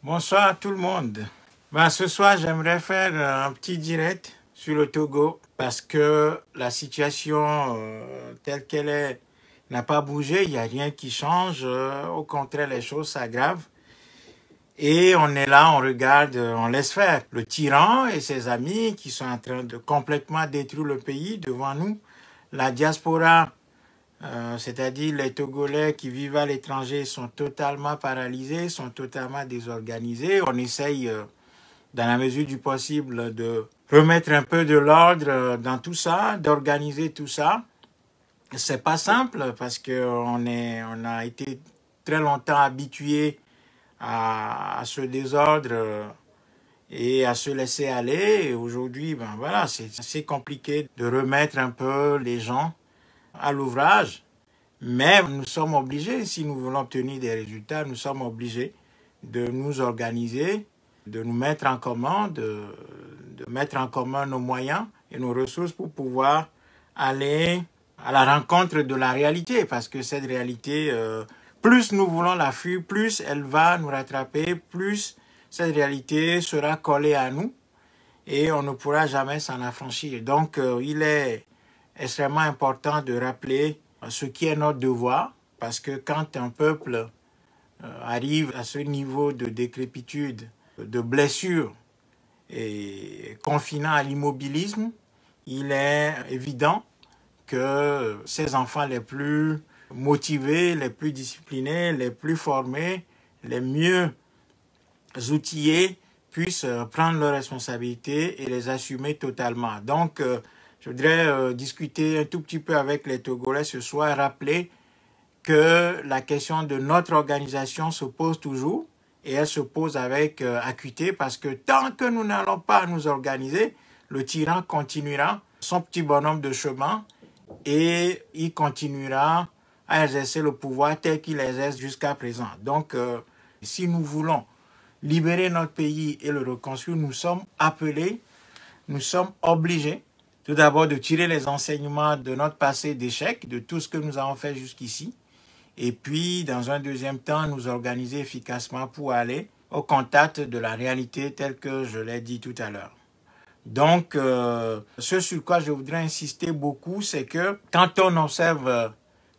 Bonsoir à tout le monde. Ce soir, j'aimerais faire un petit direct sur le Togo parce que la situation telle qu'elle est n'a pas bougé, il n'y a rien qui change. Au contraire, les choses s'aggravent. Et on est là, on regarde, on laisse faire. Le tyran et ses amis qui sont en train de complètement détruire le pays devant nous. La diaspora, c'est-à-dire les Togolais qui vivent à l'étranger, sont totalement paralysés, sont totalement désorganisés. On essaye, dans la mesure du possible, de remettre un peu de l'ordre dans tout ça, d'organiser tout ça. C'est pas simple parce que on a été très longtemps habitués à ce désordre et à se laisser aller. Et aujourd'hui, voilà, c'est assez compliqué de remettre un peu les gens à l'ouvrage. Mais nous sommes obligés, si nous voulons obtenir des résultats, nous sommes obligés de nous organiser, de nous mettre en commun, de mettre en commun nos moyens et nos ressources pour pouvoir aller à la rencontre de la réalité. Parce que cette réalité, plus nous voulons la fuir, plus elle va nous rattraper, plus cette réalité sera collée à nous et on ne pourra jamais s'en affranchir. Donc, il est extrêmement important de rappeler ce qui est notre devoir, parce que quand un peuple arrive à ce niveau de décrépitude, de blessure et confinant à l'immobilisme, il est évident que ces enfants les plus motivés, les plus disciplinés, les plus formés, les mieux outillés puissent prendre leurs responsabilités et les assumer totalement. Donc, je voudrais discuter un tout petit peu avec les Togolais ce soir, rappeler que la question de notre organisation se pose toujours et elle se pose avec acuité parce que tant que nous n'allons pas nous organiser, le tyran continuera son petit bonhomme de chemin et il continuera à exercer le pouvoir tel qu'il exerce jusqu'à présent. Donc, si nous voulons libérer notre pays et le reconstruire, nous sommes appelés, nous sommes obligés tout d'abord de tirer les enseignements de notre passé d'échec, de tout ce que nous avons fait jusqu'ici, et puis dans un deuxième temps, nous organiser efficacement pour aller au contact de la réalité telle que je l'ai dit tout à l'heure. Donc, ce sur quoi je voudrais insister beaucoup, c'est que quand on observe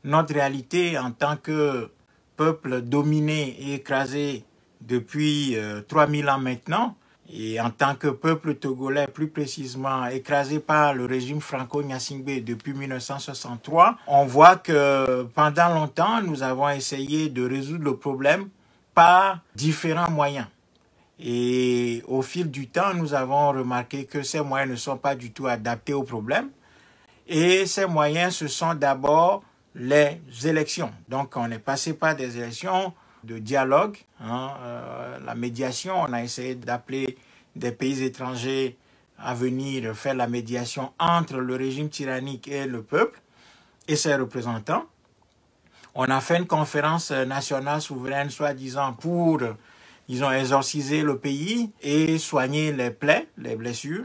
notre réalité en tant que peuple dominé et écrasé depuis 3000 ans maintenant, et en tant que peuple togolais, plus précisément écrasé par le régime franco-gnassingbé depuis 1963, on voit que pendant longtemps, nous avons essayé de résoudre le problème par différents moyens. Et au fil du temps, nous avons remarqué que ces moyens ne sont pas du tout adaptés au problème. Et ces moyens, ce sont d'abord les élections. Donc, on est passé par des élections de dialogue, la médiation. On a essayé d'appeler des pays étrangers à venir faire la médiation entre le régime tyrannique et le peuple et ses représentants. On a fait une conférence nationale souveraine, soi-disant, pour, disons, exorciser le pays et soigner les plaies, les blessures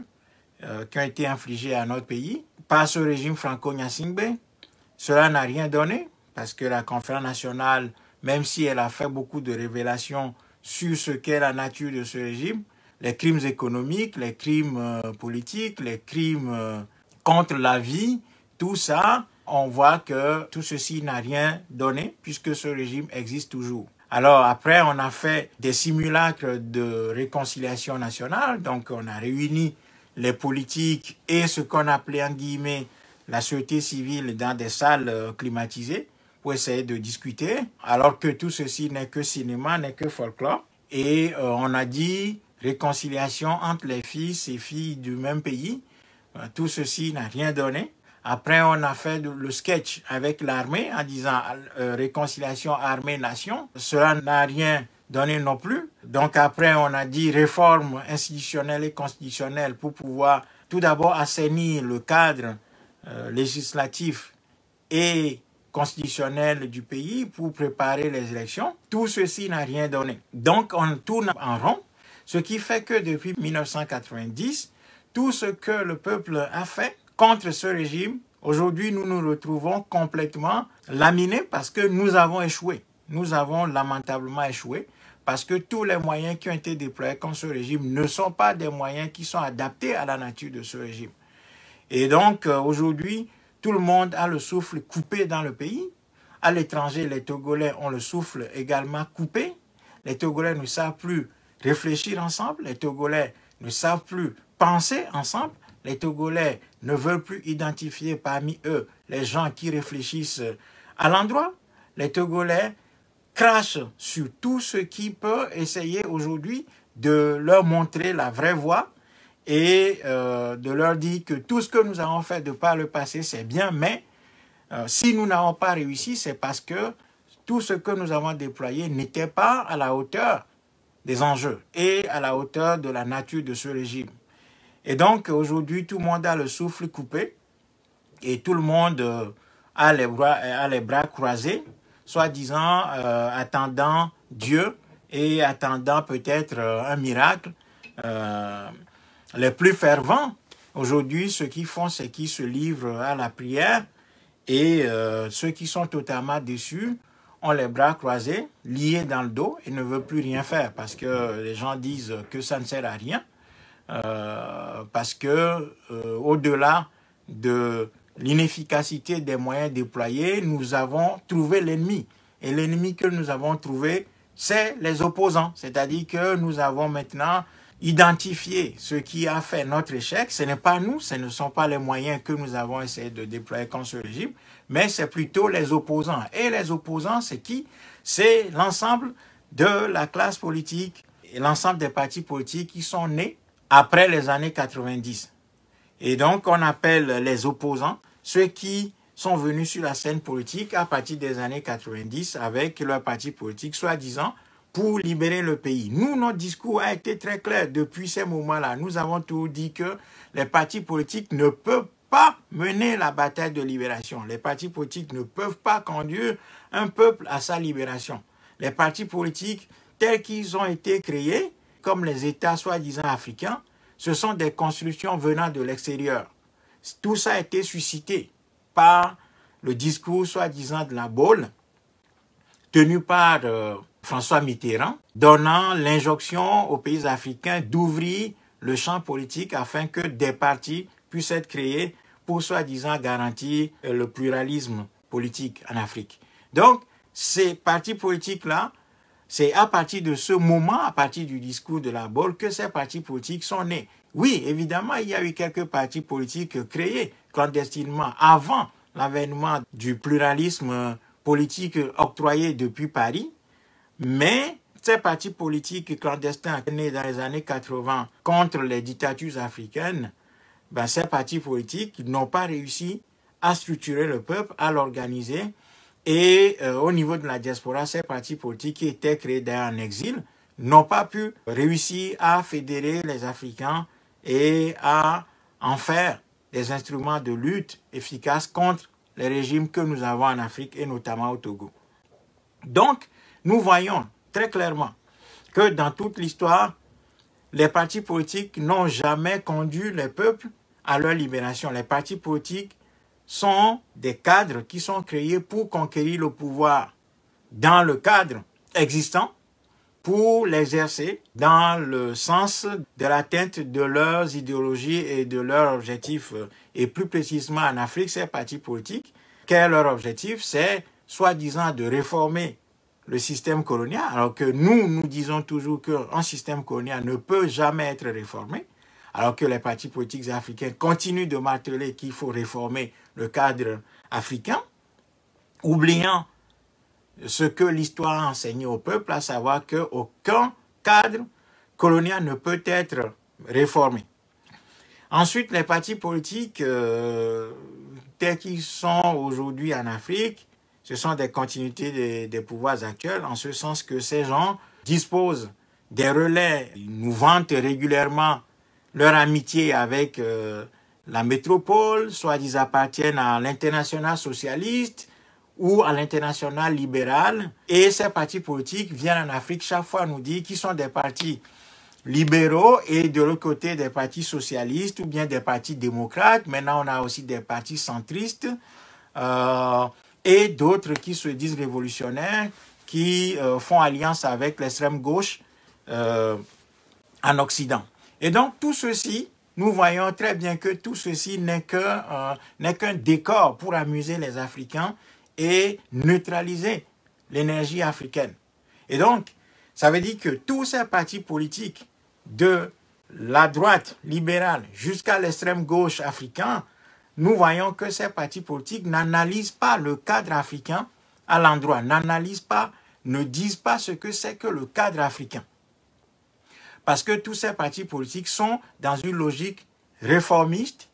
qui ont été infligées à notre pays par ce régime franco-gnassingbé. Cela n'a rien donné parce que la conférence nationale, même si elle a fait beaucoup de révélations sur ce qu'est la nature de ce régime, les crimes économiques, les crimes politiques, les crimes contre la vie, tout ça, on voit que tout ceci n'a rien donné puisque ce régime existe toujours. Alors après, on a fait des simulacres de réconciliation nationale, donc on a réuni les politiques et ce qu'on appelait en guillemets la société civile dans des salles climatisées pour essayer de discuter, alors que tout ceci n'est que cinéma, n'est que folklore. Et on a dit réconciliation entre les fils et filles du même pays. Tout ceci n'a rien donné. Après, on a fait le sketch avec l'armée en disant réconciliation armée-nation. Cela n'a rien donné non plus. Donc après, on a dit réforme institutionnelle et constitutionnelle pour pouvoir tout d'abord assainir le cadre législatif et constitutionnel du pays pour préparer les élections. Tout ceci n'a rien donné. Donc, on tourne en rond, ce qui fait que depuis 1990, tout ce que le peuple a fait contre ce régime, aujourd'hui, nous nous retrouvons complètement laminés parce que nous avons échoué. Nous avons lamentablement échoué parce que tous les moyens qui ont été déployés contre ce régime ne sont pas des moyens qui sont adaptés à la nature de ce régime. Et donc, aujourd'hui, tout le monde a le souffle coupé dans le pays. À l'étranger, les Togolais ont le souffle également coupé. Les Togolais ne savent plus réfléchir ensemble. Les Togolais ne savent plus penser ensemble. Les Togolais ne veulent plus identifier parmi eux les gens qui réfléchissent à l'endroit. Les Togolais crachent sur tout ce qui peut essayer aujourd'hui de leur montrer la vraie voie et de leur dire que tout ce que nous avons fait de par le passé, c'est bien, mais si nous n'avons pas réussi, c'est parce que tout ce que nous avons déployé n'était pas à la hauteur des enjeux et à la hauteur de la nature de ce régime. Et donc, aujourd'hui, tout le monde a le souffle coupé et tout le monde a les bras croisés, soi-disant attendant Dieu et attendant peut-être un miracle. Les plus fervents, aujourd'hui, ceux qui font, c'est qu'ils se livrent à la prière et ceux qui sont totalement déçus ont les bras croisés, liés dans le dos et ne veulent plus rien faire parce que les gens disent que ça ne sert à rien. Parce que au-delà de l'inefficacité des moyens déployés, nous avons trouvé l'ennemi. Et l'ennemi que nous avons trouvé, c'est les opposants. C'est-à-dire que nous avons maintenant identifié ce qui a fait notre échec. Ce n'est pas nous, ce ne sont pas les moyens que nous avons essayé de déployer contre ce régime, mais c'est plutôt les opposants. Et les opposants, c'est qui? C'est l'ensemble de la classe politique et l'ensemble des partis politiques qui sont nés après les années 90. Et donc, on appelle les opposants ceux qui sont venus sur la scène politique à partir des années 90 avec leur parti politique, soi-disant, pour libérer le pays. Nous, notre discours a été très clair depuis ces moments-là. Nous avons tout dit que les partis politiques ne peuvent pas mener la bataille de libération. Les partis politiques ne peuvent pas conduire un peuple à sa libération. Les partis politiques, tels qu'ils ont été créés, comme les États soi-disant africains, ce sont des constructions venant de l'extérieur. Tout ça a été suscité par le discours soi-disant de la Baule, tenu par François Mitterrand, donnant l'injonction aux pays africains d'ouvrir le champ politique afin que des partis puissent être créés pour soi-disant garantir le pluralisme politique en Afrique. Donc, ces partis politiques-là, c'est à partir de ce moment, à partir du discours de la Baule, que ces partis politiques sont nés. Oui, évidemment, il y a eu quelques partis politiques créés clandestinement avant l'avènement du pluralisme politique octroyé depuis Paris, mais ces partis politiques clandestins nés dans les années 80 contre les dictatures africaines, ben, ces partis politiques n'ont pas réussi à structurer le peuple, à l'organiser. Et au niveau de la diaspora, ces partis politiques qui étaient créés d'ailleurs en exil n'ont pas pu réussir à fédérer les Africains et à en faire des instruments de lutte efficaces contre les régimes que nous avons en Afrique et notamment au Togo. Donc, nous voyons très clairement que dans toute l'histoire, les partis politiques n'ont jamais conduit les peuples à leur libération. Les partis politiques sont des cadres qui sont créés pour conquérir le pouvoir dans le cadre existant, pour l'exercer dans le sens de l'atteinte de leurs idéologies et de leurs objectifs. Et plus précisément en Afrique, ces partis politiques, quel est leur objectif? C'est soi-disant de réformer le système colonial, alors que nous disons toujours qu'un système colonial ne peut jamais être réformé, alors que les partis politiques africains continuent de marteler qu'il faut réformer le cadre africain, oubliant ce que l'histoire a enseigné au peuple, à savoir qu'aucun cadre colonial ne peut être réformé. Ensuite, les partis politiques tels qu'ils sont aujourd'hui en Afrique, ce sont des continuités des pouvoirs actuels, en ce sens que ces gens disposent des relais, ils nous vantent régulièrement leur amitié avec la métropole, soit ils appartiennent à l'international socialiste ou à l'international libéral. Et ces partis politiques viennent en Afrique chaque fois nous dire qu'ils sont des partis libéraux et de l'autre côté des partis socialistes ou bien des partis démocrates. Maintenant, on a aussi des partis centristes et d'autres qui se disent révolutionnaires, qui font alliance avec l'extrême gauche en Occident. Et donc, tout ceci, nous voyons très bien que tout ceci n'est qu'un décor pour amuser les Africains et neutraliser l'énergie africaine. Et donc, ça veut dire que tous ces partis politiques, de la droite libérale jusqu'à l'extrême gauche africain, nous voyons que ces partis politiques n'analysent pas le cadre africain à l'endroit, n'analysent pas, ne disent pas ce que c'est que le cadre africain. Parce que tous ces partis politiques sont dans une logique réformiste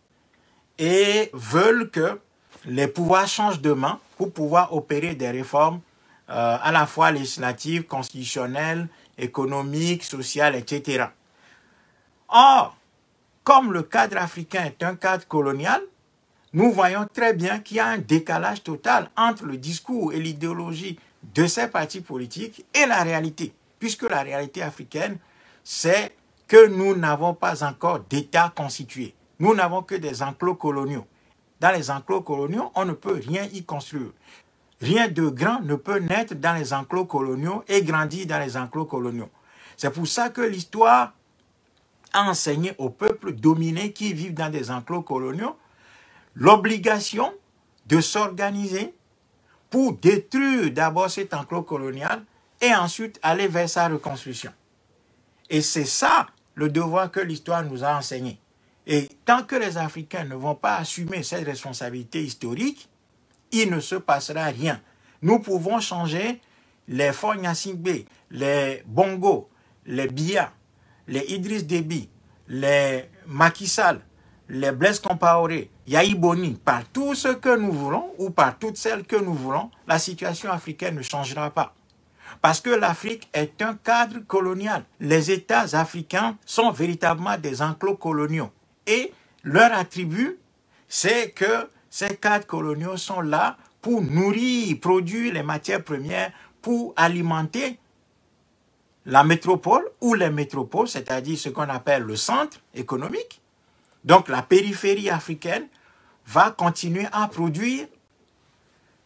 et veulent que les pouvoirs changent de main pour pouvoir opérer des réformes à la fois législatives, constitutionnelles, économiques, sociales, etc. Or, comme le cadre africain est un cadre colonial, nous voyons très bien qu'il y a un décalage total entre le discours et l'idéologie de ces partis politiques et la réalité, puisque la réalité africaine, c'est que nous n'avons pas encore d'État constitué. Nous n'avons que des enclos coloniaux. Dans les enclos coloniaux, on ne peut rien y construire. Rien de grand ne peut naître dans les enclos coloniaux et grandir dans les enclos coloniaux. C'est pour ça que l'histoire a enseigné aux peuples dominés qui vivent dans des enclos coloniaux l'obligation de s'organiser pour détruire d'abord cet enclos colonial et ensuite aller vers sa reconstruction. Et c'est ça le devoir que l'histoire nous a enseigné. Et tant que les Africains ne vont pas assumer cette responsabilité historique, il ne se passera rien. Nous pouvons changer les Faure Gnassingbé, les Bongo, les Biya, les Idriss Déby, les Macky Sall, les Blaise Compaoré, Yahi Boni, par tout ce que nous voulons ou par toutes celles que nous voulons, la situation africaine ne changera pas. Parce que l'Afrique est un cadre colonial. Les États africains sont véritablement des enclos coloniaux. Et leur attribut, c'est que ces cadres coloniaux sont là pour nourrir, produire les matières premières pour alimenter la métropole ou les métropoles, c'est-à-dire ce qu'on appelle le centre économique. Donc la périphérie africaine va continuer à produire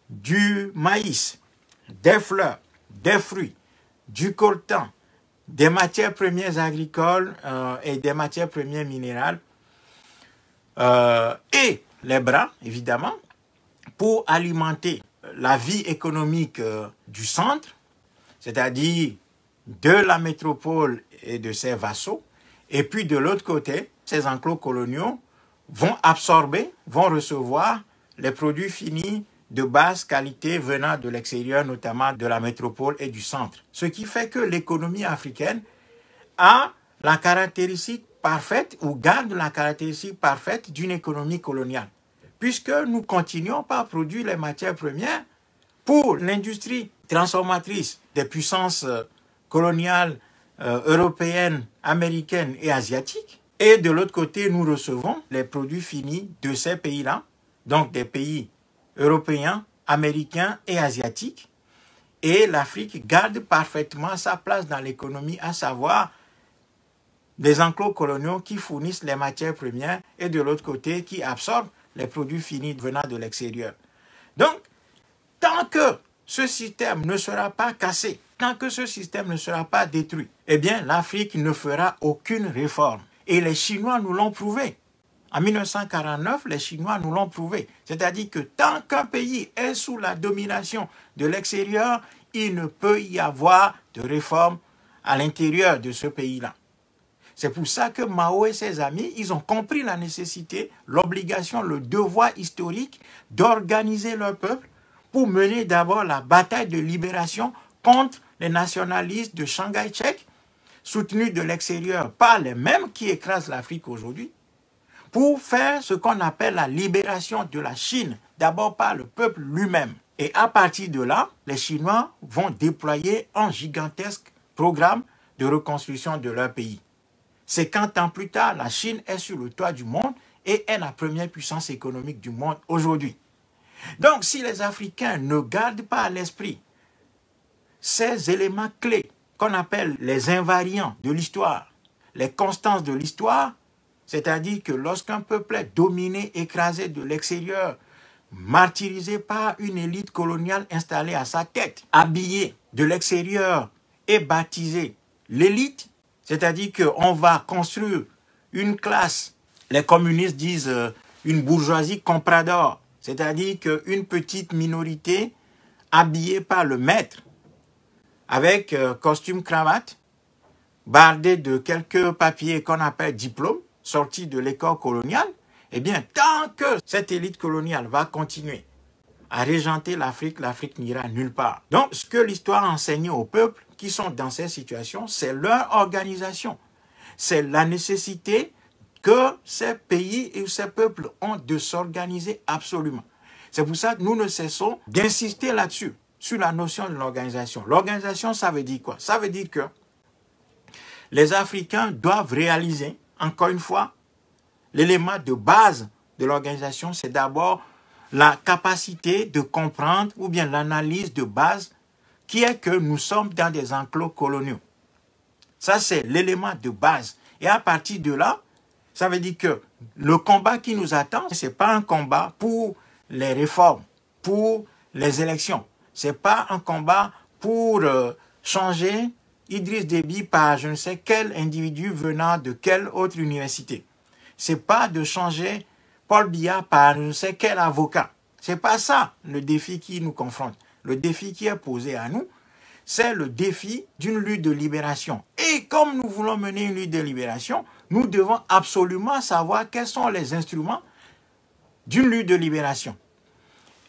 du maïs, des fleurs, des fruits, du coltan, des matières premières agricoles et des matières premières minérales et les bras, évidemment, pour alimenter la vie économique du centre, c'est-à-dire de la métropole et de ses vassaux, et puis de l'autre côté, ces enclos coloniaux vont absorber, vont recevoir les produits finis de basse qualité venant de l'extérieur, notamment de la métropole et du centre. Ce qui fait que l'économie africaine a la caractéristique parfaite ou garde la caractéristique parfaite d'une économie coloniale, puisque nous continuons par produire les matières premières pour l'industrie transformatrice des puissances coloniales européennes, américaines et asiatiques. Et de l'autre côté, nous recevons les produits finis de ces pays-là, donc des pays européens, américains et asiatiques. Et l'Afrique garde parfaitement sa place dans l'économie, à savoir des enclos coloniaux qui fournissent les matières premières et de l'autre côté qui absorbent les produits finis venant de l'extérieur. Donc, tant que ce système ne sera pas cassé, tant que ce système ne sera pas détruit, eh bien, l'Afrique ne fera aucune réforme. Et les Chinois nous l'ont prouvé. En 1949, les Chinois nous l'ont prouvé. C'est-à-dire que tant qu'un pays est sous la domination de l'extérieur, il ne peut y avoir de réforme à l'intérieur de ce pays-là. C'est pour ça que Mao et ses amis, ils ont compris la nécessité, l'obligation, le devoir historique d'organiser leur peuple pour mener d'abord la bataille de libération contre les nationalistes de Chiang Kai-shek, soutenus de l'extérieur par les mêmes qui écrasent l'Afrique aujourd'hui, pour faire ce qu'on appelle la libération de la Chine, d'abord par le peuple lui-même. Et à partir de là, les Chinois vont déployer un gigantesque programme de reconstruction de leur pays. 50 ans plus tard, la Chine est sur le toit du monde et est la première puissance économique du monde aujourd'hui. Donc, si les Africains ne gardent pas à l'esprit ces éléments clés qu'on appelle les invariants de l'histoire, les constances de l'histoire, c'est-à-dire que lorsqu'un peuple est dominé, écrasé de l'extérieur, martyrisé par une élite coloniale installée à sa tête, habillé de l'extérieur et baptiser l'élite, c'est-à-dire qu'on va construire une classe, les communistes disent une bourgeoisie comprador, c'est-à-dire qu'une petite minorité habillée par le maître, avec costume cravate, bardé de quelques papiers qu'on appelle diplômes, sortis de l'école coloniale, eh bien, tant que cette élite coloniale va continuer à régenter l'Afrique, l'Afrique n'ira nulle part. Donc, ce que l'histoire a enseigné aux peuples qui sont dans ces situations, c'est leur organisation. C'est la nécessité que ces pays et ces peuples ont de s'organiser absolument. C'est pour ça que nous ne cessons d'insister là-dessus, sur la notion de l'organisation. L'organisation, ça veut dire quoi? Ça veut dire que les Africains doivent réaliser, encore une fois, l'élément de base de l'organisation, c'est d'abord la capacité de comprendre ou bien l'analyse de base qui est que nous sommes dans des enclos coloniaux. Ça, c'est l'élément de base. Et à partir de là, ça veut dire que le combat qui nous attend, ce n'est pas un combat pour les réformes, pour les élections. Ce n'est pas un combat pour changer Idriss Déby par je ne sais quel individu venant de quelle autre université. Ce n'est pas de changer Paul Biya par je ne sais quel avocat. Ce n'est pas ça le défi qui nous confronte. Le défi qui est posé à nous, c'est le défi d'une lutte de libération. Et comme nous voulons mener une lutte de libération, nous devons absolument savoir quels sont les instruments d'une lutte de libération.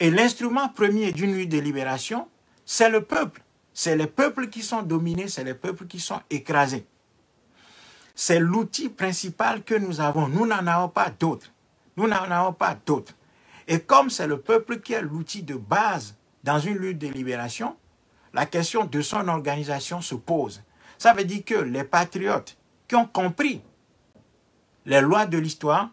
Et l'instrument premier d'une lutte de libération, c'est le peuple. C'est les peuples qui sont dominés, c'est les peuples qui sont écrasés. C'est l'outil principal que nous avons. Nous n'en avons pas d'autres. Nous n'en avons pas d'autres. Et comme c'est le peuple qui est l'outil de base dans une lutte de libération, la question de son organisation se pose. Ça veut dire que les patriotes qui ont compris les lois de l'histoire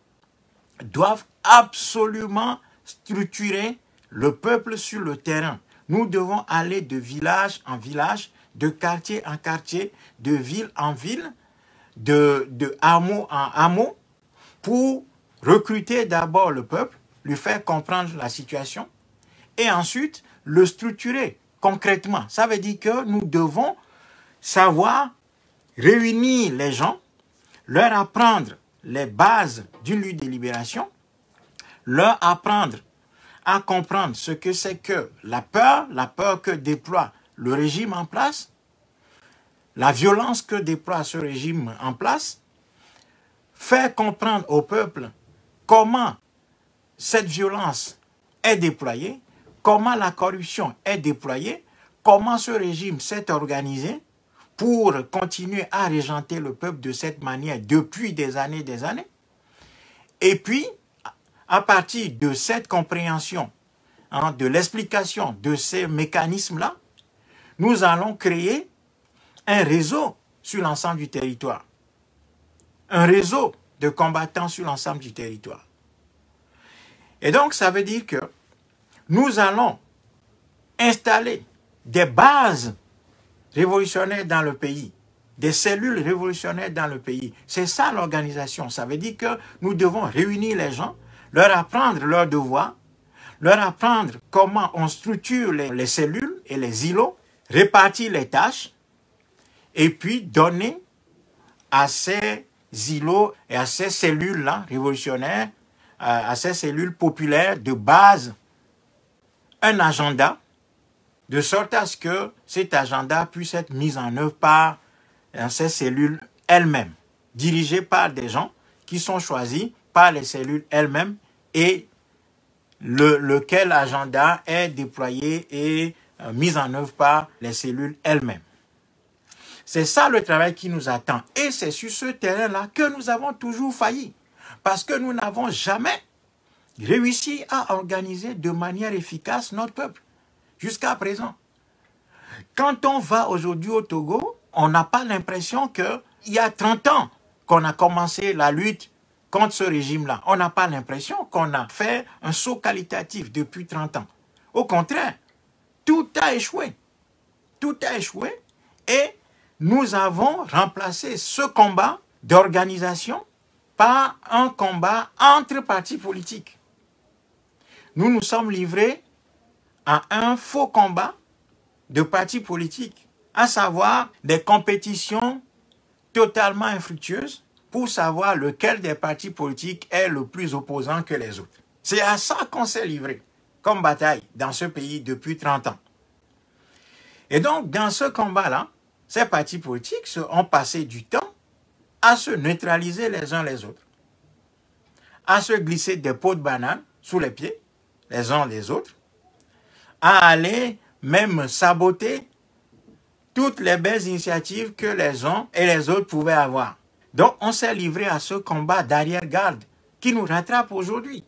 doivent absolument structurer le peuple sur le terrain. Nous devons aller de village en village, de quartier en quartier, de ville en ville, de hameau en hameau, pour recruter d'abord le peuple, lui faire comprendre la situation, et ensuite le structurer concrètement. Ça veut dire que nous devons savoir réunir les gens, leur apprendre les bases d'une lutte de libération, leur apprendre à comprendre ce que c'est que la peur que déploie le régime en place, la violence que déploie ce régime en place, faire comprendre au peuple comment cette violence est déployée, comment la corruption est déployée, comment ce régime s'est organisé pour continuer à régenter le peuple de cette manière depuis des années. Et puis, à partir de cette compréhension, de l'explication de ces mécanismes-là, nous allons créer un réseau sur l'ensemble du territoire. Un réseau de combattants sur l'ensemble du territoire. Et donc, ça veut dire que nous allons installer des bases révolutionnaires dans le pays, des cellules révolutionnaires dans le pays. C'est ça l'organisation. Ça veut dire que nous devons réunir les gens, leur apprendre leurs devoirs, leur apprendre comment on structure les cellules et les îlots, répartir les tâches, et puis donner à ces îlots et à ces cellules-là révolutionnaires, à ces cellules populaires de base, un agenda, de sorte à ce que cet agenda puisse être mis en œuvre par ces cellules elles-mêmes, dirigées par des gens qui sont choisis par les cellules elles-mêmes et lequel agenda est déployé et mis en œuvre par les cellules elles-mêmes. C'est ça le travail qui nous attend. Et c'est sur ce terrain-là que nous avons toujours failli. Parce que nous n'avons jamais réussi à organiser de manière efficace notre peuple. Jusqu'à présent. Quand on va aujourd'hui au Togo, on n'a pas l'impression qu'il y a 30 ans qu'on a commencé la lutte contre ce régime-là. On n'a pas l'impression qu'on a fait un saut qualitatif depuis 30 ans. Au contraire, tout a échoué. Tout a échoué et nous avons remplacé ce combat d'organisation par un combat entre partis politiques. Nous nous sommes livrés à un faux combat de partis politiques, à savoir des compétitions totalement infructueuses pour savoir lequel des partis politiques est le plus opposant que les autres. C'est à ça qu'on s'est livré comme bataille dans ce pays depuis 30 ans. Et donc, dans ce combat-là, ces partis politiques ont passé du temps à se neutraliser les uns les autres, à se glisser des pots de banane sous les pieds, les uns les autres, à aller même saboter toutes les belles initiatives que les uns et les autres pouvaient avoir. Donc, on s'est livré à ce combat d'arrière-garde qui nous rattrape aujourd'hui.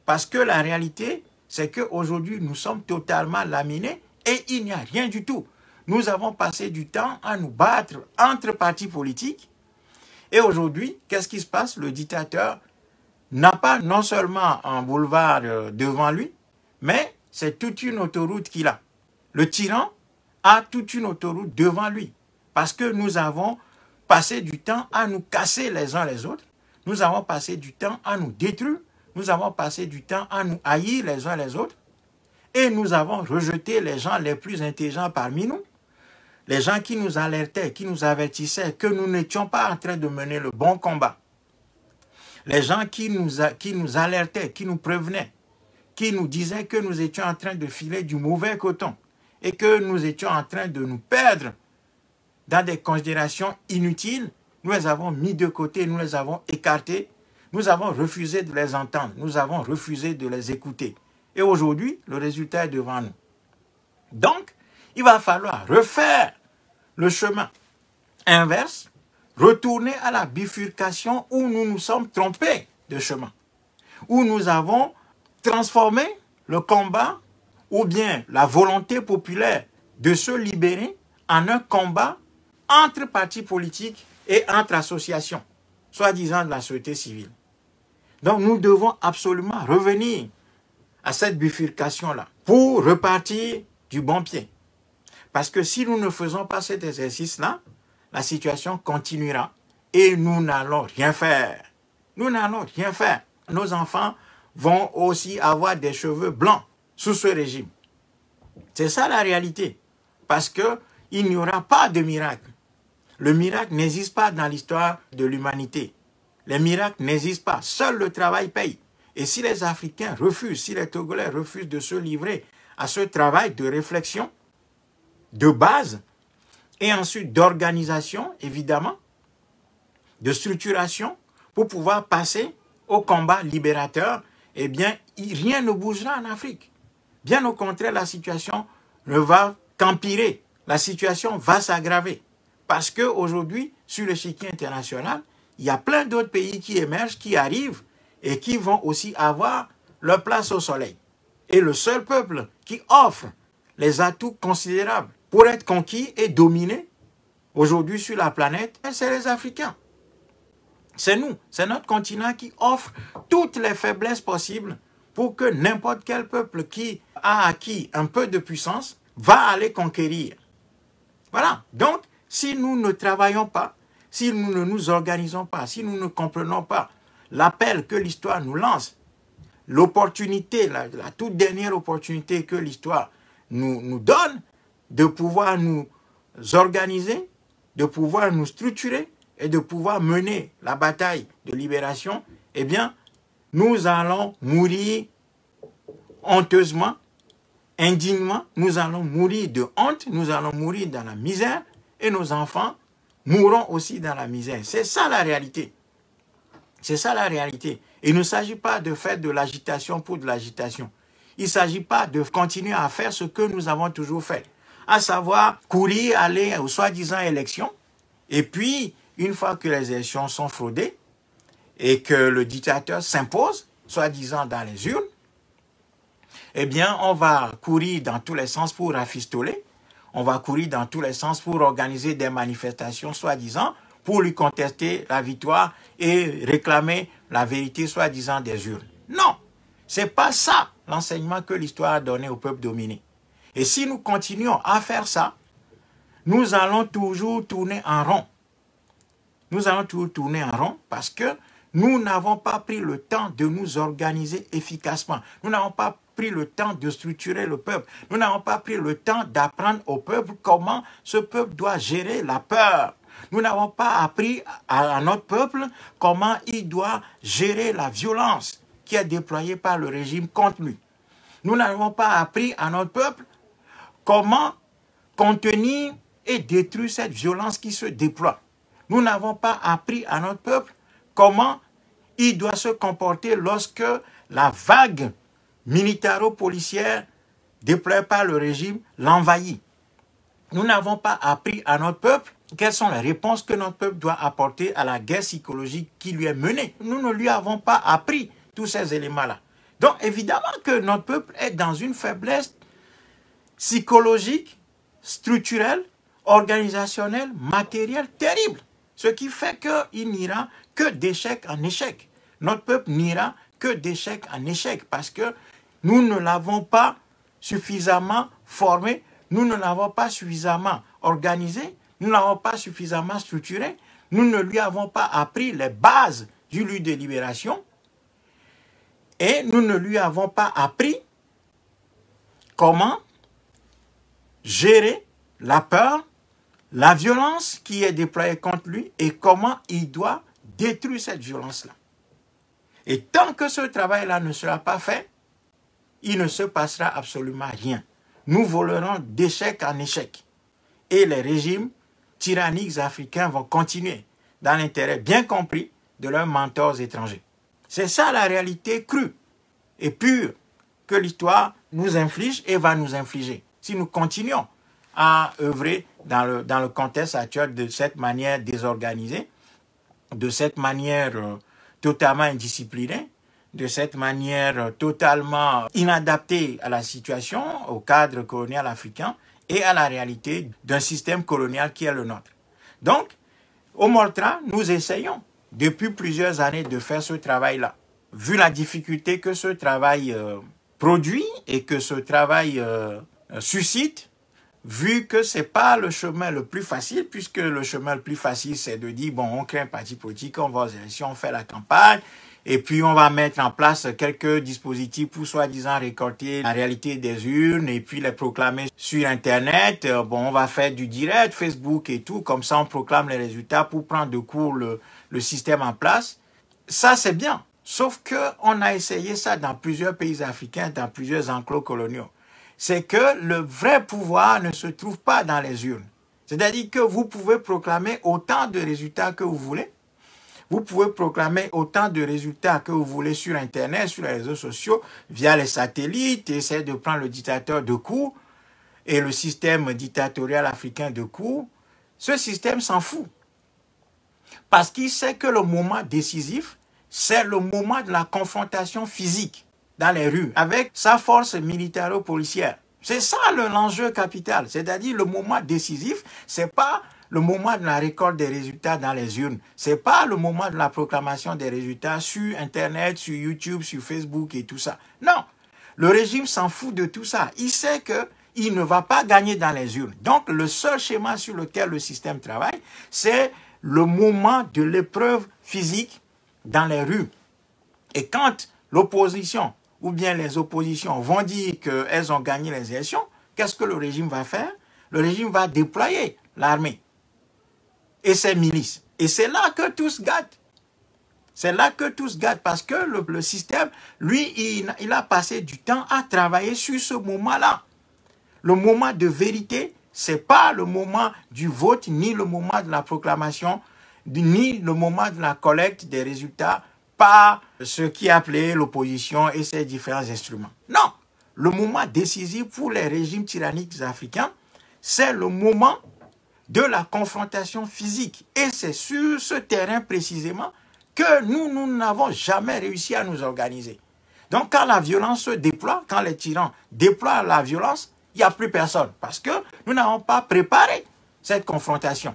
Parce que la réalité, c'est qu'aujourd'hui, nous sommes totalement laminés et il n'y a rien du tout. Nous avons passé du temps à nous battre entre partis politiques. Et aujourd'hui, qu'est-ce qui se passe? Le dictateur n'a pas non seulement un boulevard devant lui, mais c'est toute une autoroute qu'il a. Le tyran a toute une autoroute devant lui. Parce que nous avons passé du temps à nous casser les uns les autres. Nous avons passé du temps à nous détruire. Nous avons passé du temps à nous haïr les uns les autres. Et nous avons rejeté les gens les plus intelligents parmi nous. Les gens qui nous alertaient, qui nous avertissaient que nous n'étions pas en train de mener le bon combat. Les gens qui nous alertaient, qui nous prévenaient, qui nous disaient que nous étions en train de filer du mauvais coton et que nous étions en train de nous perdre dans des considérations inutiles, nous les avons mis de côté, nous les avons écartés, nous avons refusé de les entendre, nous avons refusé de les écouter. Et aujourd'hui, le résultat est devant nous. Donc, il va falloir refaire le chemin inverse, retourner à la bifurcation où nous nous sommes trompés de chemin, où nous avons transformé le combat ou bien la volonté populaire de se libérer en un combat entre partis politiques et entre associations, soi-disant de la société civile. Donc nous devons absolument revenir à cette bifurcation-là pour repartir du bon pied. Parce que si nous ne faisons pas cet exercice-là, la situation continuera et nous n'allons rien faire. Nous n'allons rien faire. Nos enfants vont aussi avoir des cheveux blancs sous ce régime. C'est ça la réalité. Parce qu'il n'y aura pas de miracle. Le miracle n'existe pas dans l'histoire de l'humanité. Les miracles n'existent pas. Seul le travail paye. Et si les Africains refusent, si les Togolais refusent de se livrer à ce travail de réflexion, de base, et ensuite d'organisation, évidemment, de structuration, pour pouvoir passer au combat libérateur, eh bien, rien ne bougera en Afrique. Bien au contraire, la situation ne va qu'empirer. La situation va s'aggraver. Parce qu'aujourd'hui, sur l'échiquier international, il y a plein d'autres pays qui émergent, qui arrivent, et qui vont aussi avoir leur place au soleil. Et le seul peuple qui offre les atouts considérables pour être conquis et dominé aujourd'hui sur la planète, c'est les Africains. C'est nous, c'est notre continent qui offre toutes les faiblesses possibles pour que n'importe quel peuple qui a acquis un peu de puissance va aller conquérir. Voilà. Donc, si nous ne travaillons pas, si nous ne nous organisons pas, si nous ne comprenons pas l'appel que l'histoire nous lance, l'opportunité, la toute dernière opportunité que l'histoire nous donne de pouvoir nous organiser, de pouvoir nous structurer et de pouvoir mener la bataille de libération, eh bien, nous allons mourir honteusement, indignement, nous allons mourir de honte, nous allons mourir dans la misère et nos enfants mourront aussi dans la misère. C'est ça la réalité. C'est ça la réalité. Il ne s'agit pas de faire de l'agitation pour de l'agitation. Il ne s'agit pas de continuer à faire ce que nous avons toujours fait, à savoir courir, aller aux soi-disant élections, et puis, une fois que les élections sont fraudées, et que le dictateur s'impose, soi-disant dans les urnes, eh bien, on va courir dans tous les sens pour rafistoler, on va courir dans tous les sens pour organiser des manifestations, soi-disant, pour lui contester la victoire et réclamer la vérité, soi-disant, des urnes. Non, ce n'est pas ça l'enseignement que l'histoire a donné au peuple dominé. Et si nous continuons à faire ça, nous allons toujours tourner en rond. Nous allons toujours tourner en rond parce que nous n'avons pas pris le temps de nous organiser efficacement. Nous n'avons pas pris le temps de structurer le peuple. Nous n'avons pas pris le temps d'apprendre au peuple comment ce peuple doit gérer la peur. Nous n'avons pas appris à notre peuple comment il doit gérer la violence qui est déployée par le régime contre lui. Nous n'avons pas appris à notre peuple comment contenir et détruire cette violence qui se déploie. Nous n'avons pas appris à notre peuple comment il doit se comporter lorsque la vague militaro-policière déployée par le régime l'envahit. Nous n'avons pas appris à notre peuple quelles sont les réponses que notre peuple doit apporter à la guerre psychologique qui lui est menée. Nous ne lui avons pas appris tous ces éléments-là. Donc évidemment que notre peuple est dans une faiblesse psychologique, structurelle, organisationnelle, matérielle terrible. Ce qui fait qu'il n'ira que d'échec en échec. Notre peuple n'ira que d'échec en échec parce que nous ne l'avons pas suffisamment formé, nous ne l'avons pas suffisamment organisé, nous ne l'avons pas suffisamment structuré, nous ne lui avons pas appris les bases du lutte de libération et nous ne lui avons pas appris comment gérer la peur, la violence qui est déployée contre lui et comment il doit détruire cette violence-là. Et tant que ce travail-là ne sera pas fait, il ne se passera absolument rien. Nous volerons d'échec en échec. Et les régimes tyranniques africains vont continuer dans l'intérêt bien compris de leurs mentors étrangers. C'est ça la réalité crue et pure que l'histoire nous inflige et va nous infliger. Si nous continuons à œuvrer dans le contexte actuel de cette manière désorganisée, de cette manière totalement indisciplinée, de cette manière totalement inadaptée à la situation, au cadre colonial africain et à la réalité d'un système colonial qui est le nôtre. Donc, au Moltra, nous essayons depuis plusieurs années de faire ce travail-là. Vu la difficulté que ce travail produit et que ce travail suscite, vu que ce n'est pas le chemin le plus facile, puisque le chemin le plus facile, c'est de dire, bon, on crée un parti politique, on va aux élections, on fait la campagne, et puis on va mettre en place quelques dispositifs pour soi-disant récolter la réalité des urnes, et puis les proclamer sur Internet. Bon, on va faire du direct, Facebook et tout, comme ça on proclame les résultats pour prendre de court le système en place. Ça, c'est bien, sauf qu'on a essayé ça dans plusieurs pays africains, dans plusieurs enclos coloniaux. C'est que le vrai pouvoir ne se trouve pas dans les urnes. C'est-à-dire que vous pouvez proclamer autant de résultats que vous voulez. Vous pouvez proclamer autant de résultats que vous voulez sur Internet, sur les réseaux sociaux, via les satellites, essayer de prendre le dictateur de court et le système dictatorial africain de court. Ce système s'en fout. Parce qu'il sait que le moment décisif, c'est le moment de la confrontation physique dans les rues, avec sa force militaro-policière. C'est ça l'enjeu capital, c'est-à-dire le moment décisif, c'est pas le moment de la récolte des résultats dans les urnes, c'est pas le moment de la proclamation des résultats sur Internet, sur YouTube, sur Facebook et tout ça. Non, le régime s'en fout de tout ça. Il sait qu'il ne va pas gagner dans les urnes. Donc le seul schéma sur lequel le système travaille, c'est le moment de l'épreuve physique dans les rues. Et quand l'opposition ou bien les oppositions vont dire qu'elles ont gagné les élections, qu'est-ce que le régime va faire? Le régime va déployer l'armée et ses milices. Et c'est là que tout se gâte. C'est là que tout se gâte parce que le système, lui, il a passé du temps à travailler sur ce moment-là. Le moment de vérité, ce n'est pas le moment du vote, ni le moment de la proclamation, ni le moment de la collecte des résultats par ce qui est appelé l'opposition et ses différents instruments. Non, le moment décisif pour les régimes tyranniques africains, c'est le moment de la confrontation physique. Et c'est sur ce terrain précisément que nous n'avons jamais réussi à nous organiser. Donc quand la violence se déploie, quand les tyrans déploient la violence, il n'y a plus personne. Parce que nous n'avons pas préparé cette confrontation.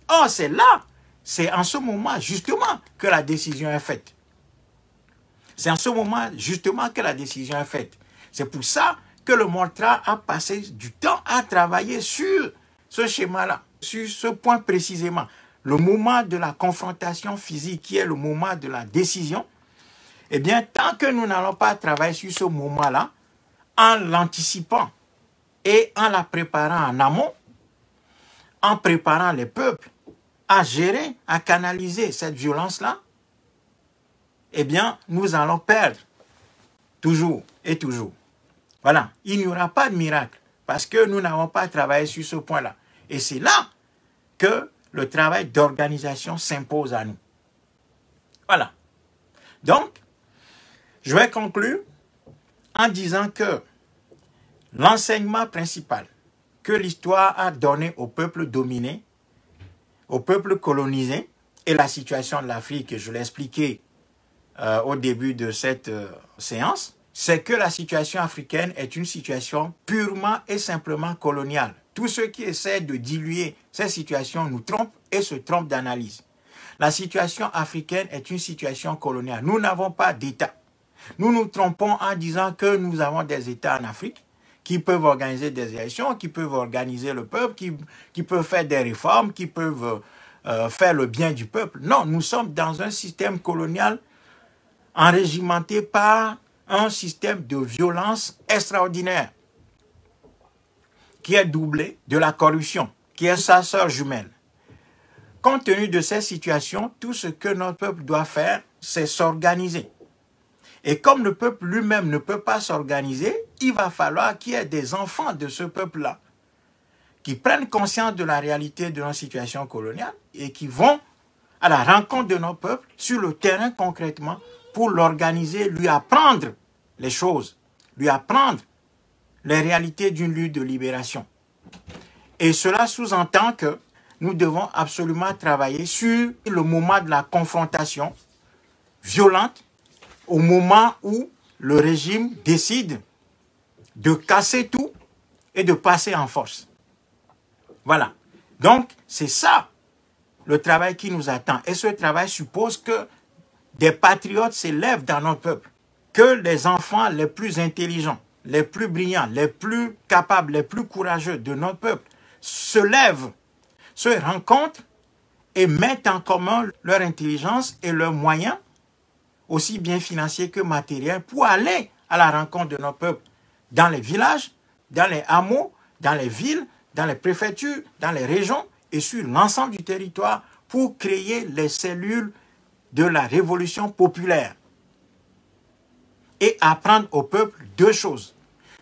Or, c'est là, c'est en ce moment justement que la décision est faite. C'est en ce moment justement que la décision est faite. C'est pour ça que le Moltra a passé du temps à travailler sur ce schéma-là, sur ce point précisément. le moment de la confrontation physique, qui est le moment de la décision, eh bien, tant que nous n'allons pas travailler sur ce moment-là, en l'anticipant et en la préparant en amont, en préparant les peuples à gérer, à canaliser cette violence-là, eh bien, nous allons perdre toujours et toujours. Voilà, il n'y aura pas de miracle parce que nous n'avons pas travaillé sur ce point-là. Et c'est là que le travail d'organisation s'impose à nous. Voilà. Donc, je vais conclure en disant que l'enseignement principal que l'histoire a donné au peuple dominé, au peuple colonisé, et la situation de l'Afrique, je l'ai expliqué au début de cette séance, c'est que la situation africaine est une situation purement et simplement coloniale. Tous ceux qui essaient de diluer ces situations nous trompent et se trompent d'analyse. La situation africaine est une situation coloniale. Nous n'avons pas d'État. Nous nous trompons en disant que nous avons des États en Afrique qui peuvent organiser des élections, qui peuvent organiser le peuple, qui peuvent faire des réformes, qui peuvent faire le bien du peuple. Non, nous sommes dans un système colonial enrégimenté par un système de violence extraordinaire qui est doublé de la corruption, qui est sa sœur jumelle. Compte tenu de ces situations, tout ce que notre peuple doit faire, c'est s'organiser. Et comme le peuple lui-même ne peut pas s'organiser, il va falloir qu'il y ait des enfants de ce peuple-là qui prennent conscience de la réalité de notre situation coloniale et qui vont à la rencontre de nos peuples sur le terrain concrètement pour l'organiser, lui apprendre les choses, lui apprendre les réalités d'une lutte de libération. Et cela sous-entend que nous devons absolument travailler sur le moment de la confrontation violente, au moment où le régime décide de casser tout et de passer en force. Voilà. Donc, c'est ça le travail qui nous attend. Et ce travail suppose que des patriotes s'élèvent dans notre peuple, que les enfants les plus intelligents, les plus brillants, les plus capables, les plus courageux de notre peuple se lèvent, se rencontrent et mettent en commun leur intelligence et leurs moyens, aussi bien financiers que matériels, pour aller à la rencontre de notre peuple dans les villages, dans les hameaux, dans les villes, dans les préfectures, dans les régions et sur l'ensemble du territoire pour créer les cellules de la révolution populaire et apprendre au peuple deux choses.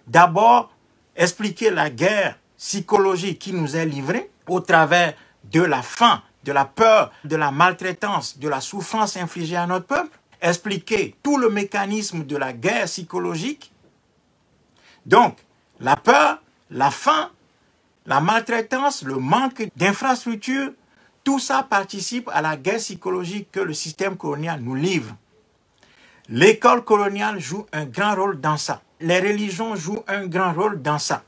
D'abord, expliquer la guerre psychologique qui nous est livrée au travers de la faim, de la peur, de la maltraitance, de la souffrance infligée à notre peuple. Expliquer tout le mécanisme de la guerre psychologique. Donc, la peur, la faim, la maltraitance, le manque d'infrastructures, tout ça participe à la guerre psychologique que le système colonial nous livre. L'école coloniale joue un grand rôle dans ça. Les religions jouent un grand rôle dans ça.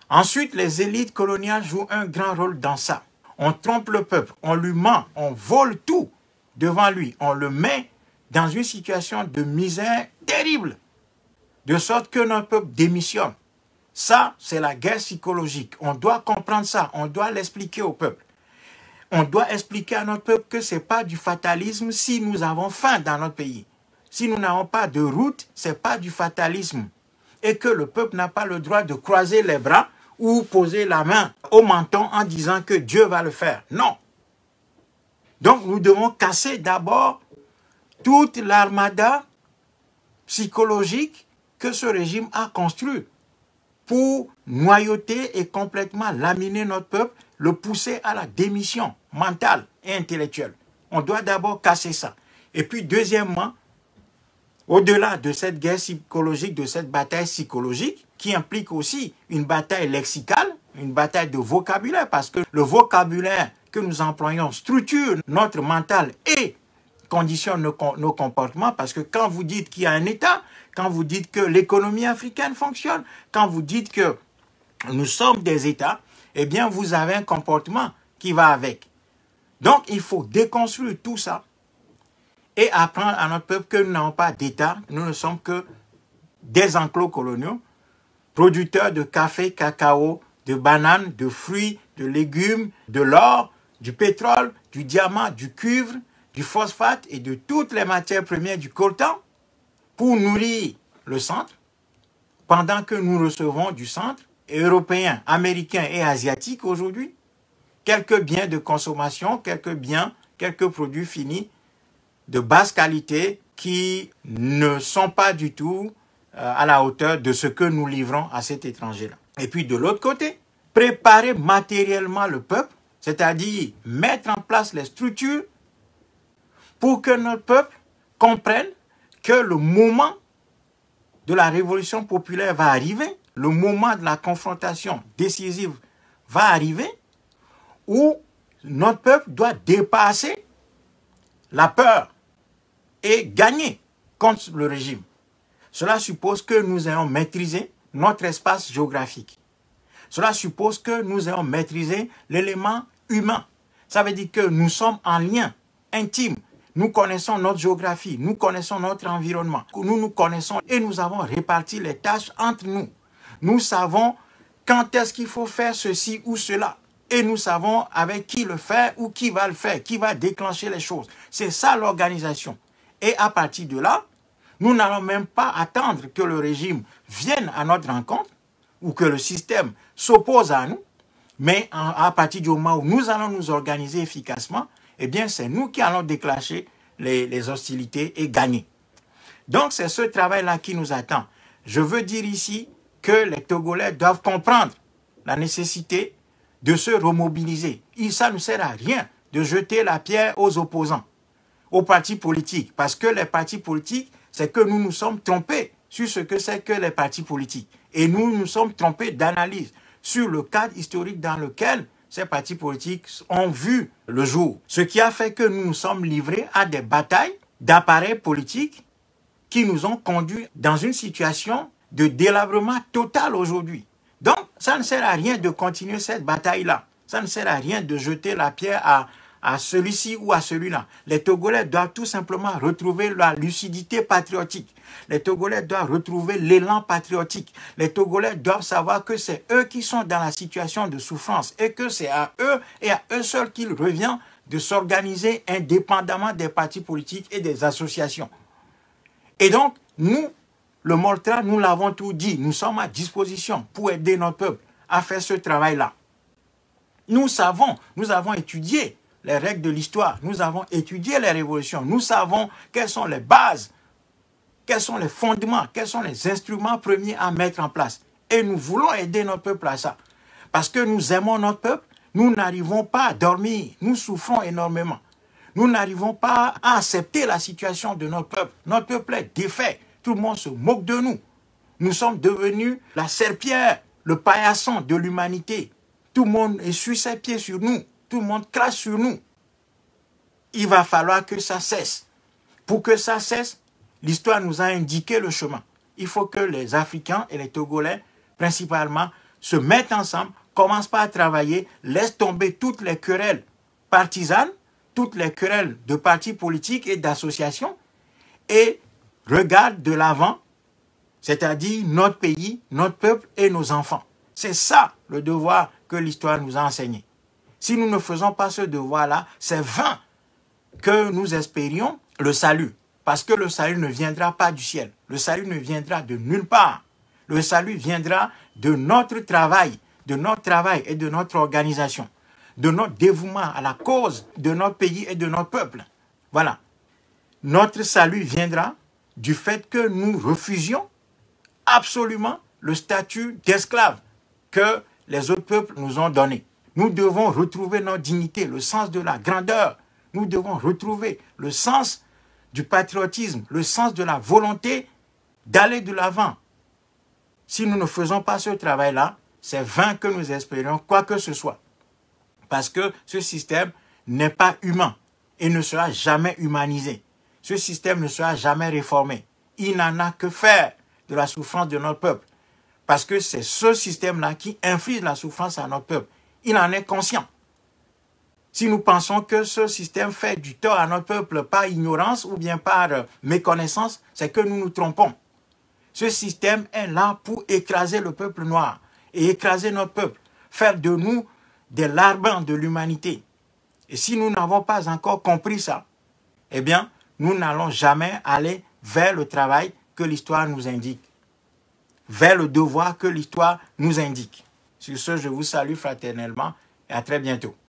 Ensuite, les élites coloniales jouent un grand rôle dans ça. On trompe le peuple, on lui ment, on vole tout devant lui. On le met dans une situation de misère terrible, de sorte que notre peuple démissionne. Ça, c'est la guerre psychologique. On doit comprendre ça, on doit l'expliquer au peuple. On doit expliquer à notre peuple que ce n'est pas du fatalisme si nous avons faim dans notre pays. Si nous n'avons pas de route, ce n'est pas du fatalisme. Et que le peuple n'a pas le droit de croiser les bras ou poser la main au menton en disant que Dieu va le faire. Non. Donc nous devons casser d'abord toute l'armada psychologique que ce régime a construit pour noyauter et complètement laminer notre peuple, le pousser à la démission mentale et intellectuelle. On doit d'abord casser ça. Et puis deuxièmement, au-delà de cette guerre psychologique, de cette bataille psychologique, qui implique aussi une bataille lexicale, une bataille de vocabulaire, parce que le vocabulaire que nous employons structure notre mental et conditionne nos comportements, parce que quand vous dites qu'il y a un État, quand vous dites que l'économie africaine fonctionne, quand vous dites que nous sommes des États, eh bien vous avez un comportement qui va avec. Donc il faut déconstruire tout ça et apprendre à notre peuple que nous n'avons pas d'État, nous ne sommes que des enclos coloniaux, producteurs de café, cacao, de bananes, de fruits, de légumes, de l'or, du pétrole, du diamant, du cuivre, du phosphate et de toutes les matières premières du coltan pour nourrir le centre, pendant que nous recevons du centre, européens, américains et asiatiques aujourd'hui, quelques biens de consommation, quelques produits finis de basse qualité qui ne sont pas du tout à la hauteur de ce que nous livrons à cet étranger-là. Et puis de l'autre côté, préparer matériellement le peuple, c'est-à-dire mettre en place les structures pour que notre peuple comprenne que le moment de la révolution populaire va arriver, le moment de la confrontation décisive va arriver, où notre peuple doit dépasser la peur et gagner contre le régime. Cela suppose que nous ayons maîtrisé notre espace géographique. Cela suppose que nous ayons maîtrisé l'élément humain. Ça veut dire que nous sommes en lien intime. Nous connaissons notre géographie, nous connaissons notre environnement. Nous nous connaissons et nous avons réparti les tâches entre nous. Nous savons quand est-ce qu'il faut faire ceci ou cela. Et nous savons avec qui le faire ou qui va le faire, qui va déclencher les choses. C'est ça l'organisation. Et à partir de là, nous n'allons même pas attendre que le régime vienne à notre rencontre ou que le système s'oppose à nous. Mais à partir du moment où nous allons nous organiser efficacement, eh bien, c'est nous qui allons déclencher les hostilités et gagner. Donc, c'est ce travail-là qui nous attend. Je veux dire ici que les Togolais doivent comprendre la nécessité de se remobiliser. Et ça ne sert à rien de jeter la pierre aux opposants, aux partis politiques. Parce que les partis politiques, c'est que nous nous sommes trompés sur ce que c'est que les partis politiques. Et nous nous sommes trompés d'analyse sur le cadre historique dans lequel ces partis politiques ont vu le jour. Ce qui a fait que nous nous sommes livrés à des batailles d'appareils politiques qui nous ont conduits dans une situation de délabrement total aujourd'hui. Donc, ça ne sert à rien de continuer cette bataille-là. Ça ne sert à rien de jeter la pierre à celui-ci ou à celui-là. Les Togolais doivent tout simplement retrouver la lucidité patriotique. Les Togolais doivent retrouver l'élan patriotique. Les Togolais doivent savoir que c'est eux qui sont dans la situation de souffrance et que c'est à eux et à eux seuls qu'il revient de s'organiser indépendamment des partis politiques et des associations. Et donc, nous, le Moltra, nous l'avons tout dit. Nous sommes à disposition pour aider notre peuple à faire ce travail-là. Nous avons étudié les règles de l'histoire. Nous avons étudié les révolutions. Nous savons quelles sont les bases, quels sont les fondements, quels sont les instruments premiers à mettre en place. Et nous voulons aider notre peuple à ça. Parce que nous aimons notre peuple, nous n'arrivons pas à dormir. Nous souffrons énormément. Nous n'arrivons pas à accepter la situation de notre peuple. Notre peuple est défait. Tout le monde se moque de nous. Nous sommes devenus la serpillière, le paillasson de l'humanité. Tout le monde essuie ses pieds sur nous. Tout le monde crache sur nous. Il va falloir que ça cesse. Pour que ça cesse, l'histoire nous a indiqué le chemin. Il faut que les Africains et les Togolais, principalement, se mettent ensemble, commencent pas à travailler, laissent tomber toutes les querelles partisanes, toutes les querelles de partis politiques et d'associations, et regardent de l'avant, c'est-à-dire notre pays, notre peuple et nos enfants. C'est ça le devoir que l'histoire nous a enseigné. Si nous ne faisons pas ce devoir-là, c'est vain que nous espérions le salut. Parce que le salut ne viendra pas du ciel. Le salut ne viendra de nulle part. Le salut viendra de notre travail et de notre organisation, de notre dévouement à la cause de notre pays et de notre peuple. Voilà. Notre salut viendra du fait que nous refusions absolument le statut d'esclave que les autres peuples nous ont donné. Nous devons retrouver notre dignité, le sens de la grandeur. Nous devons retrouver le sens du patriotisme, le sens de la volonté d'aller de l'avant. Si nous ne faisons pas ce travail-là, c'est vain que nous espérions quoi que ce soit. Parce que ce système n'est pas humain et ne sera jamais humanisé. Ce système ne sera jamais réformé. Il n'en a que faire de la souffrance de notre peuple. Parce que c'est ce système-là qui inflige la souffrance à notre peuple. Il en est conscient. Si nous pensons que ce système fait du tort à notre peuple par ignorance ou bien par méconnaissance, c'est que nous nous trompons. Ce système est là pour écraser le peuple noir et écraser notre peuple, faire de nous des larbins de l'humanité. Et si nous n'avons pas encore compris ça, eh bien, nous n'allons jamais aller vers le travail que l'histoire nous indique, vers le devoir que l'histoire nous indique. Sur ce, je vous salue fraternellement et à très bientôt.